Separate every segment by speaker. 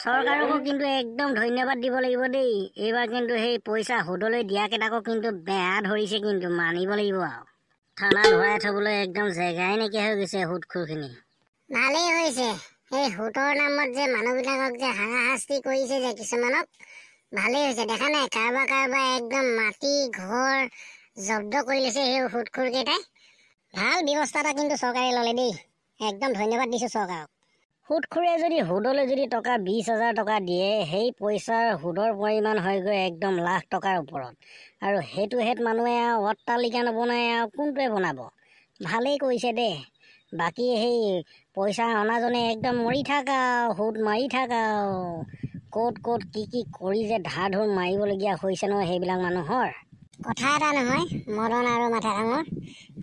Speaker 1: চৰকাৰকো কিন্তু একদম ধন্যবাদ দিব লাগিব দেই। এইবাৰ কিন্তু সেই পইচা সুদলৈ দিয়াকেইটাকো কিন্তু বেয়া ধৰিছে, কিন্তু মানিব লাগিব আৰু। থানাত ভৰাই থবলৈ একদম জেগাই নাইকিয়া হৈ গৈছে সুদখোৰখিনি।
Speaker 2: ভালেই হৈছে এই সুতৰ নামত যে মানুহবিলাকক যে হাৰাশাস্তি কৰিছে যে কিছুমানক, ভালেই হৈছে। দেখা নাই কাৰোবাৰ একদম মাটি ঘৰ জব্দ কৰি লৈছে সেই সুদখোৰকেইটাই। ভাল ব্যৱস্থা এটা কিন্তু চৰকাৰে ল'লে দেই, একদম ধন্যবাদ দিছোঁ চৰকাৰক।
Speaker 1: সুদখোৰে যদি সুদলৈ যদি টকা 20,000 টকা দিয়ে, সেই পইচাৰ সুদৰ পৰিমাণ হয়গৈ একদম লাখ টকাৰ ওপৰত। আৰু সেইটো মানুহে আৰু অট্টালিকা নবনাই আৰু কোনটোৱে বনাব? ভালেই কৰিছে দেই। বাকী সেই পইচা অনাজনে একদম মৰি থাক আৰু সুদ মাৰি থাক আৰু। ক'ত কি কৰি যে ধাৰ ধুৰ মাৰিবলগীয়া হৈছে নহয় সেইবিলাক মানুহৰ।
Speaker 2: কথা এটা নহয় মদন আৰু মাথা ডাঙৰ,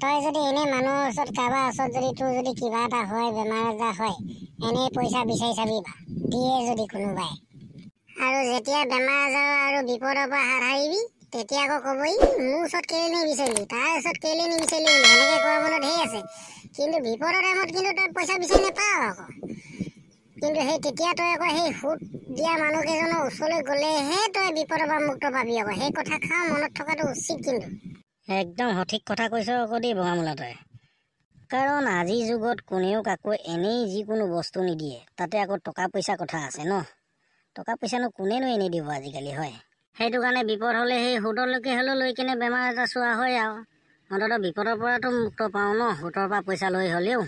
Speaker 2: তই যদি এনেই মানুহৰ ওচৰত কাৰোবাৰ ওচৰত যদি তোৰ যদি কিবা এটা হয়, বেমাৰ আজাৰ হয়, এনেই পইচা বিচাৰি চাবি বা দিয়ে যদি কোনোবাই, আৰু যেতিয়া বেমাৰ আজাৰ আৰু বিপদৰ পৰা হাত সাৰিবি তেতিয়া আকৌ ক'বই মোৰ ওচৰত কেলে নিবিচাৰিলি, তাৰ ওচৰত কেলে নিবিচাৰিলি বুলি। সেনেকৈ কোৱা মানুহ ঢেৰ আছে, কিন্তু বিপদৰ টাইমত কিন্তু তই পইচা বিচাৰি নাপাৱ আকৌ। কিন্তু সেই তেতিয়া তই আকৌ সেই সুদ দিয়া মানুহকেইজনৰ ওচৰলৈ গ'লেহে তই বিপদৰ পৰা মুক্ত পাবি আকৌ। সেই কথাষাৰ মনত থকাটো উচিত কিন্তু।
Speaker 1: একদম সঠিক কথা কৈছ আকৌ দেই বগামূলা তই। কাৰণ আজিৰ যুগত কোনেও কাকো এনেই যিকোনো বস্তু নিদিয়ে, তাতে আকৌ টকা পইচা কথা আছে ন। টকা পইচানো কোনেনো এনেই দিব আজিকালি, হয়। সেইটো কাৰণে বিপদ হ'লে সেই সুদলৈকে হ'লেও লৈ কিনে বেমাৰ আজাৰ চোৱা হয় আৰু। অন্ততঃ বিপদৰ পৰাতো মুক্ত পাওঁ ন, সুদৰ পৰা পইচা লৈ হ'লেও।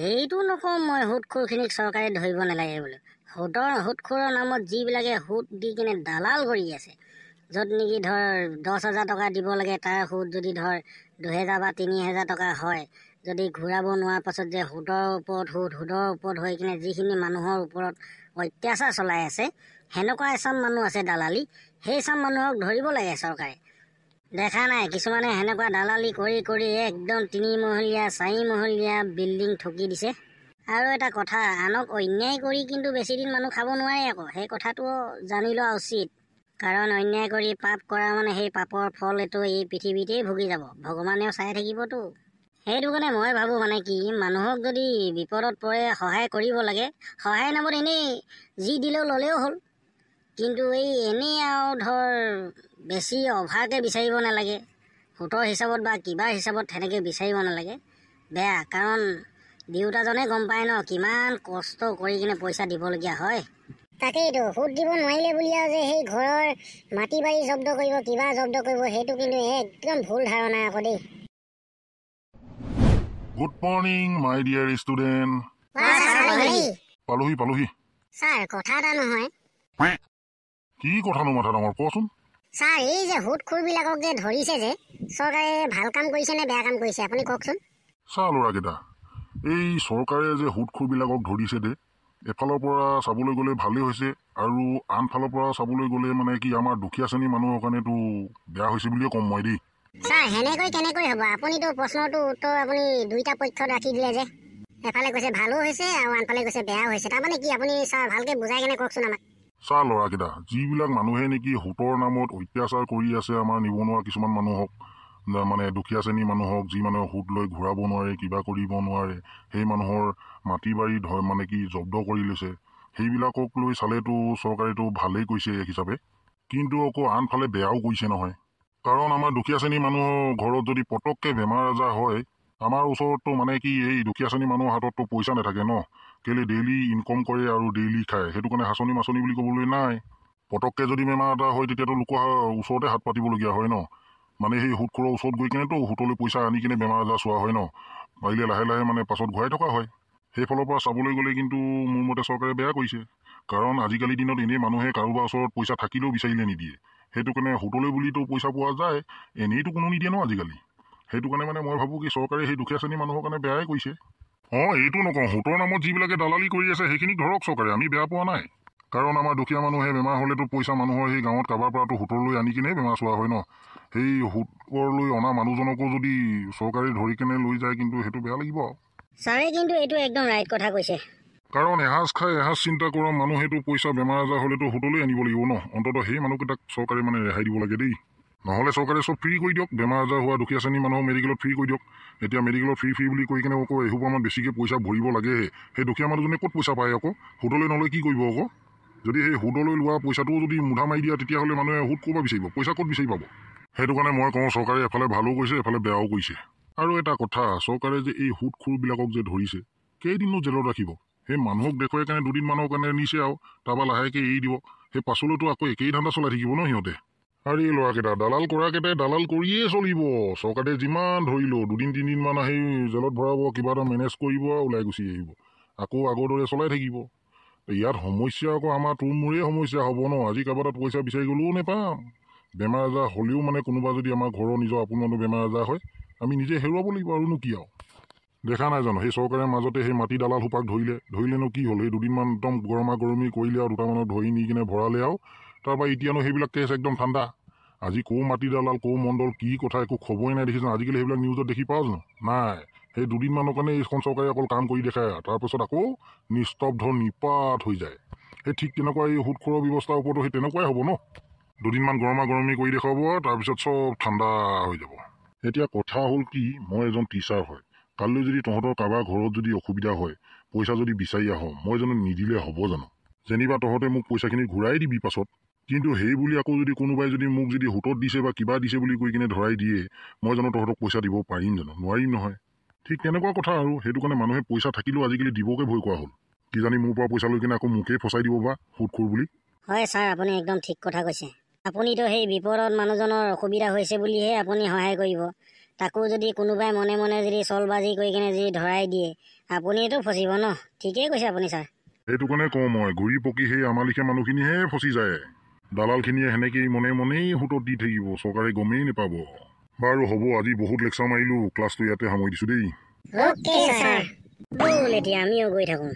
Speaker 1: এইটো নকওঁ মই সুদখোৰখিনিক চৰকাৰে ধৰিব নালাগে বুলি। সুদখোৰৰ নামত যিবিলাকে সুদ দি কিনে দালাল কৰি আছে, য'ত নেকি ধৰ 10,000 টকা দিব লাগে, তাৰ সুদ যদি ধৰ 2,000 বা 3,000 টকা হয়, যদি ঘূৰাব নোৱাৰাৰ পাছত যে সুদৰ ওপৰত হৈ কিনে যিখিনি মানুহৰ ওপৰত অত্যাচাৰ চলাই আছে, সেনেকুৱা এচাম মানুহ আছে দালালি, সেই চাম মানুহক ধৰিব লাগে চৰকাৰে। দেখা নাই কিছুমানে সেনেকুৱা দালালি কৰি একদম 3 মহলীয়া 4 মহলীয়া বিল্ডিং ঠকি দিছে। আৰু এটা কথা, আনক অন্যায় কৰি কিন্তু বেছিদিন মানুহ খাব নোৱাৰে আকৌ। সেই কথাটো জানি লোৱা উচিত। কাৰণ অন্যায় কৰি পাপ কৰা মানে সেই পাপৰ ফল এইটো এই পৃথিৱীতেই ভুগি যাব, ভগৱানেও চাই থাকিবতো। সেইটো কাৰণে মই ভাবোঁ মানে কি, মানুহক যদি বিপদত পৰে সহায় কৰিব লাগে। সহায় নামত এনেই যি দিলেও ল'লেও হ'ল, কিন্তু এই এনেই আৰু ধৰ বেছি অভাৰকৈ বিচাৰিব নালাগে। সুতৰ হিচাপত বা কিবা হিচাপত সেনেকৈ বিচাৰিব নালাগে, বেয়া। কাৰণ দেউতাজনে গম পায় ন কিমান কষ্ট কৰি কিনে পইচা দিবলগীয়া হয়।
Speaker 2: তাকেইতো সুদ দিব নোৱাৰিলে বুলি আৰু যে সেই ঘৰৰ মাটি বাৰী জব্দ কৰিব, কিবা জব্দ কৰিব, সেইটো কিন্তু একদম ভুল ধাৰণা আকৌ দেই।
Speaker 3: Good morning my dear student. পালোহি।
Speaker 2: ছাৰ কথা এটা নহয়।
Speaker 3: কি কথানো মাথা ডাঙৰ, কচোন।
Speaker 2: ছাৰ এই যে সুদখোৰবিলাকক যে ধৰিছে যে, চৰকাৰে ভাল কাম কৰিছে নে বেয়া কাম কৰিছে আপুনি কওকচোন।
Speaker 3: চা ল'ৰাকেইটা, এই চৰকাৰে যে সুদখোৰবিলাকক ধৰিছে দে, এফালৰ পৰা চাবলৈ গ'লে ভালেই হৈছে, আৰু আনফালৰ পৰা চাবলৈ গ'লে মানে কি আমাৰ দুখীয়া শ্ৰেণীৰ মানুহৰ কাৰণেতো বেয়া হৈছে বুলিয়ে ক'ম মই দেই।
Speaker 2: ছাৰ সেনেকৈ কেনেকৈ হ'ব? আপুনিতো প্ৰশ্নটো উত্তৰ আপুনি দুইটা পক্ষত ৰাখি দিলে যে। এফালে কৈছে ভালো হৈছে আৰু আনফালে কৈছে বেয়াও হৈছে, তাৰমানে কি আপুনি ছাৰ ভালকৈ বুজাই কেনে কওকচোন আমাক।
Speaker 3: চা ল'ৰাকেইটা, যিবিলাক মানুহে নেকি সুতৰ নামত অত্যাচাৰ কৰি আছে আমাৰ নিবনুৱা কিছুমান মানুহক, মানে দুখীয়া শ্ৰেণীৰ মানুহক, যি মানুহে সুদ লৈ ঘূৰাব নোৱাৰে, কিবা কৰিব নোৱাৰে, সেই মানুহৰ মাটি বাৰী মানে কি জব্দ কৰি লৈছে, সেইবিলাকক লৈ চালেতো চৰকাৰেতো ভালেই কৰিছে এক হিচাপে, কিন্তু আকৌ আনফালে বেয়াও কৰিছে নহয়। কাৰণ আমাৰ দুখীয়া শ্ৰেণীৰ মানুহৰ ঘৰত যদি পটককৈ বেমাৰ আজাৰ হয়, আমাৰ ওচৰততো মানে কি এই দুখীয়া শ্ৰেণীৰ মানুহৰ হাতততো পইচা নাথাকে ন, কেলে ডেইলি ইনকম কৰে আৰু ডেইলি খায়, সেইটো কাৰণে হাঁচনি মাচনি বুলি ক'বলৈ নাই। পটককৈ যদি বেমাৰ এটা হয় তেতিয়াতো লোকৰ ওচৰতে হাত পাতিবলগীয়া হয় ন, মানে সেই সুদখোৰৰ ওচৰত গৈ কিনেতো সুতলৈ পইচা আনি কিনে বেমাৰ আজাৰ চোৱা হয় ন, পাৰিলে লাহে লাহে মানে পাছত ঘূৰাই থকা হয়। সেইফালৰ পৰা চাবলৈ গ'লে কিন্তু মোৰ মতে চৰকাৰে বেয়া কৰিছে। কাৰণ আজিকালি দিনত এনেই মানুহে কাৰোবাৰ ওচৰত পইচা থাকিলেও বিচাৰিলে নিদিয়ে, সেইটো কাৰণে সুতলৈ বুলিতো পইচা পোৱা যায়, এনেইতো কোনো নিদিয়ে ন আজিকালি। সেইটো কাৰণে মানে মই ভাবোঁ কি চৰকাৰে সেই দুখীয়া শ্ৰেণীৰ মানুহৰ কাৰণে বেয়াই কৰিছে। এইটো নকওঁ, সুতৰ নামত যিবিলাকে দালালি কৰি আছে সেইখিনিক ধৰক চৰকাৰে, আমি বেয়া পোৱা নাই। কাৰণ আমাৰ দুখীয়া মানুহে বেমাৰ হ'লেতো পইচা মানুহৰ সেই গাঁৱত কাৰোবাৰ পৰাতো সুতলৈ আনি কিনে বেমাৰ চোৱা হয় ন, সেই সুতলৈ অনা মানুহজনকো যদি চৰকাৰে ধৰি কেনে লৈ যায় কিন্তু সেইটো বেয়া লাগিব আৰু।
Speaker 1: ছাৰে কিন্তু এইটো একদম ৰাইট কথা কৈছে।
Speaker 3: কাৰণ এসাঁজ খাই এসাঁজ চিন্তা কৰা মানুহেতো পইচা বেমাৰ আজাৰ হ'লেতো সুতলৈ আনিব লাগিব ন, অন্ততঃ সেই মানুহকেইটাক চৰকাৰে মানে ৰেহাই দিব লাগে দেই। নহ'লে চৰকাৰে চব ফ্ৰী কৰি দিয়ক, বেমাৰ আজাৰ হোৱা দুখীয়া শ্ৰেণীৰ মানুহক মেডিকেলত ফ্ৰী কৰি দিয়ক। এতিয়া মেডিকেলত ফ্ৰী বুলি কৈ কিনে আকৌ এসোপামান বেছিকৈ পইচা ভৰিব লাগেহে, সেই দুখীয়া মানুহজনে ক'ত পইচা পায় আকৌ, সুতলৈ নলৈ কি কৰিব আকৌ। যদি সেই সুদলৈ লোৱা পইচাটোও যদি মুধা মাৰি দিয়া তেতিয়াহ'লে মানুহে সুদ ক'ৰ পৰা বিচাৰিব, পইচা ক'ত বিচাৰি পাব? সেইটো কাৰণে মই কওঁ চৰকাৰে এফালে ভালো কৰিছে এফালে বেয়াও কৰিছে। আৰু এটা কথা, চৰকাৰে যে এই সুদখোৰবিলাকক যে ধৰিছে কেইদিনো জেলত ৰাখিব? সেই মানুহক দেখুৱাই কাৰণে 2 দিনমানৰ কাৰণে নিছে আৰু তাৰপৰা লাহেকৈ এৰি দিব। সেই পাছলৈতো আকৌ একেই ধান্দা চলাই থাকিব ন সিহঁতে। আৰু এই ল'ৰাকেইটা দালাল কৰাকেইটাই দালাল কৰিয়ে চলিব। চৰকাৰে যিমান ধৰিলেও 2 দিন 3 দিনমান আহি জেলত ভৰাব, কিবা এটা মেনেজ কৰিব আৰু ওলাই গুচি আহিব, আকৌ আগৰ দৰে চলাই থাকিব। ইয়াত সমস্যা আকৌ আমাৰ তোৰ মোৰে সমস্যা হ'ব ন। আজি কাৰোবাৰ তাত পইচা বিচাৰি গ'লেও নেপাম। বেমাৰ আজাৰ হ'লেও মানে কোনোবা যদি আমাৰ ঘৰৰ নিজৰ আপোন মানুহ বেমাৰ আজাৰ হয় আমি নিজে হেৰুৱাব লাগিব, আৰুনো কি আৰু। দেখা নাই জানো সেই চৰকাৰে মাজতে সেই মাটি দালাল সোপাক ধৰিলেনো কি হ'ল? সেই 2 দিনমান একদম গৰমা গৰমি কৰিলে আৰু 2টা মানুহক ধৰি নি কিনে ভৰালে আৰু তাৰপৰা এতিয়ানো সেইবিলাক কেছ একদম ঠাণ্ডা। আজি ক'ৰ মাটি দালাল ক'ৰ মণ্ডল কি কথা একো খবৰেই নাই দেখিছোঁ। আজিকালি সেইবিলাক নিউজত দেখি পাওঁ জানো? নাই। সেই 2 দিনমানৰ কাৰণে এইখন চৰকাৰে অকল কাম কৰি দেখায়, তাৰপাছত আকৌ নিস্তব্ধ নিপাত হৈ যায়। সেই ঠিক তেনেকুৱা এই সুদখোৰৰ ব্যৱস্থাৰ ওপৰতো সেই তেনেকুৱাই হ'ব ন। 2 দিনমান গৰমা গৰমি কৰি দেখুৱাব, তাৰপিছত চব ঠাণ্ডা হৈ যাব। এতিয়া কথা হ'ল কি, মই এজন টিচাৰ হয়। কাইলৈ যদি তহঁতৰ কাৰোবাৰ ঘৰত যদি অসুবিধা হয়, পইচা যদি বিচাৰি আহোঁ, মই জানো নিদিলে হ'ব জানো? যেনিবা তহঁতে মোক পইচাখিনি ঘূৰাই দিবি পাছত, কিন্তু সেই বুলি আকৌ যদি কোনোবাই যদি মোক যদি সুতত দিছে বা কিবা দিছে বুলি কৈ কিনে ধৰাই দিয়ে, মই জানো তহঁতক পইচা দিব পাৰিম জানো? নোৱাৰিম নহয়। ঠিক তেনেকুৱা কথা আৰু। সেইটো কাৰণে মানুহে পইচা থাকিলেও আজিকালি দিবকে ভয় কৰা হ'ল। কিজানি মোৰ পৰা পইচা লৈ কিনে আকৌ মোকেই ফচাই দিব বা সুদখোৰ বুলি।
Speaker 1: হয় ছাৰ, আপুনি একদম ঠিক কথা কৈছে। আপুনিতো সেই বিপদত মানুহজনৰ অসুবিধা হৈছে বুলিহে আপুনি সহায় কৰিব। তাকো যদি কোনোবাই মনে মনে যদি চলবাজি কৰি কিনে যদি ধৰাই দিয়ে, আপুনিতো ফচিব ন। ঠিকেই কৈছে আপুনি ছাৰ।
Speaker 3: সেইটো কাৰণে কওঁ মই, ঘূৰি পকি সেই আমাৰ লিখীয়া মানুহখিনিহে ফচি যায়। দালালখিনিয়ে সেনেকেই মনে মনেই সুতত দি থাকিব, চৰকাৰে গমেই নাপাব। বাৰু হ'ব, আজি বহুত লেকচাৰ মাৰিলোঁ, ক্লাছটো ইয়াতে সামৰি দিছোঁ দেই।
Speaker 1: ব'ল এতিয়া আমিও গৈ থাকোঁ।